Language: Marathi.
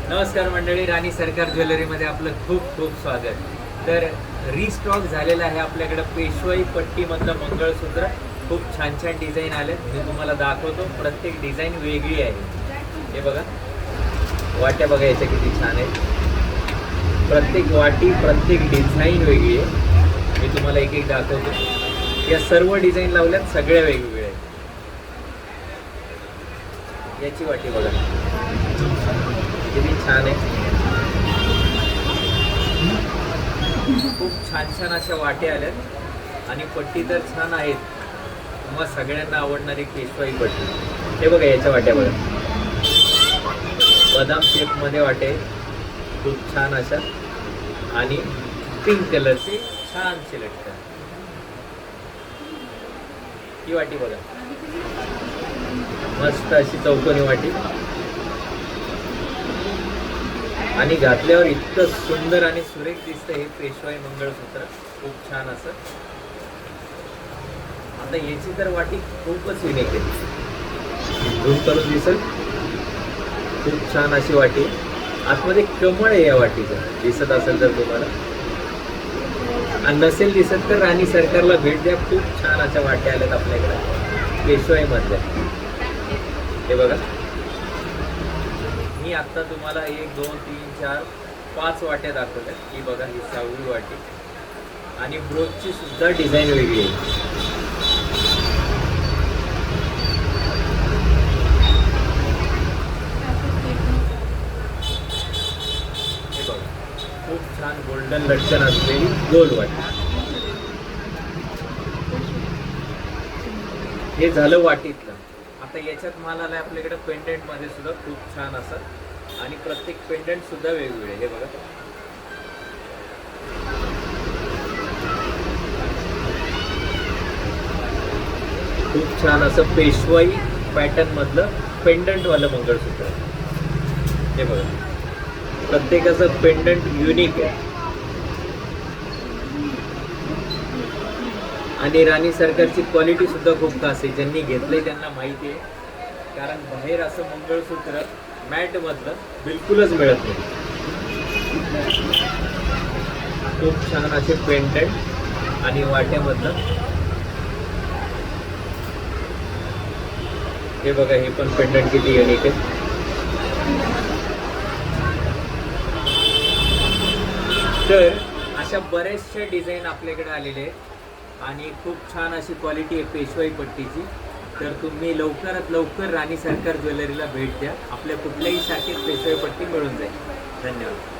नमस्कार मंडळी, राणी सरकार ज्वेलरीमध्ये आपलं खूप खूप स्वागत. तर रिस्टॉक झालेलं आहे आपल्याकडं पेशवाई पट्टीमधलं मंगळसूत्र. खूप छान छान डिझाईन आले, मी तुम्हाला दाखवतो. प्रत्येक डिझाईन वेगळी आहे. हे बघा, वाट्या बघा याच्या किती छान आहेत. प्रत्येक वाटी, प्रत्येक डिझाईन वेगळी आहे. मी तुम्हाला एक एक दाखवतो. या सर्व डिझाईन लावल्यात, सगळ्या वेगवेगळ्या आहेत. याची वाटी बघा किती छान आहे. खूप छान छान अशा वाट्या आल्यात आणि पट्टी तर छान आहेत. तुम्हा सगळ्यांना आवडणारी पेशवाई पट्टी. हे बघा याच्या वाट्या बघा, बदाम शेपमध्ये वाटे, खूप छान अशा. आणि पिंक कलरचे छान लटकन. ही वाटी बघा, मस्त अशी चौकोनी वाटी आणि घातल्यावर इतकं सुंदर आणि सुरेख दिसतं हे पेशवाई मंगळसूत्र. खूप छान असं. आता याची तर वाटी खूपच युनिक आहे. झूम करून दिसेल, खूप छान अशी वाटी. आतमध्ये कमळ आहे या वाटीचं, दिसत असेल तर तुम्हाला. आणि नसेल दिसत तर राणी सरकारला भेट द्या. खूप छान अशा वाट्या आल्यात आपल्याकडे पेशवाई मधल्या. हे बघा, मी आत्ता तुम्हाला 1 2 3 4 5 वाट्या दाखवल्या. ही बघा, ही 6वी वाटी. आणि ब्रोचची सुद्धा डिझाईन वेगळी आहे. हे बघा, खूप छान गोल्डन लटकन असलेली गोल वाटी. हे झालं वाटीतलं. आता याच्यात माल आलाय आपल्याकडे पेंडेंट मध्ये सुद्धा खूप छान असं. आणि प्रत्येक पेंडेंट सुद्धा वेगवेगळे. हे बघा, खूप छान असं पेशवाई पॅटर्न मधलं पेंडंट वालं मंगळसूत्र. हे बघा, प्रत्येकाचं पेंडंट युनिक आहे. आणि राणी सरकारची क्वालिटी सुद्धा खूप खास आहे. ज्यांनी घेतलंय त्यांना माहिती आहे. कारण बाहेर असं मंगळसूत्र मॅट मधलं बिलकुलच मिळत नाही. खूप छान असे पेंडंट आणि वाट्यामधलं. हे बघा, हे पण पेंडंट किती युनिक आहे. तर अशा बऱ्याचशा डिझाईन आपल्याकडे आलेले आहेत आणि खूप छान अशी क्वालिटी आहे पेशवाई पट्टीची. तर तुम्ही लवकरात लवकर राणी सरकार ज्वेलरीला भेट द्या. आपल्या कुठल्याही शाखेत पेशवाई पट्टी मिळून जाईल. धन्यवाद.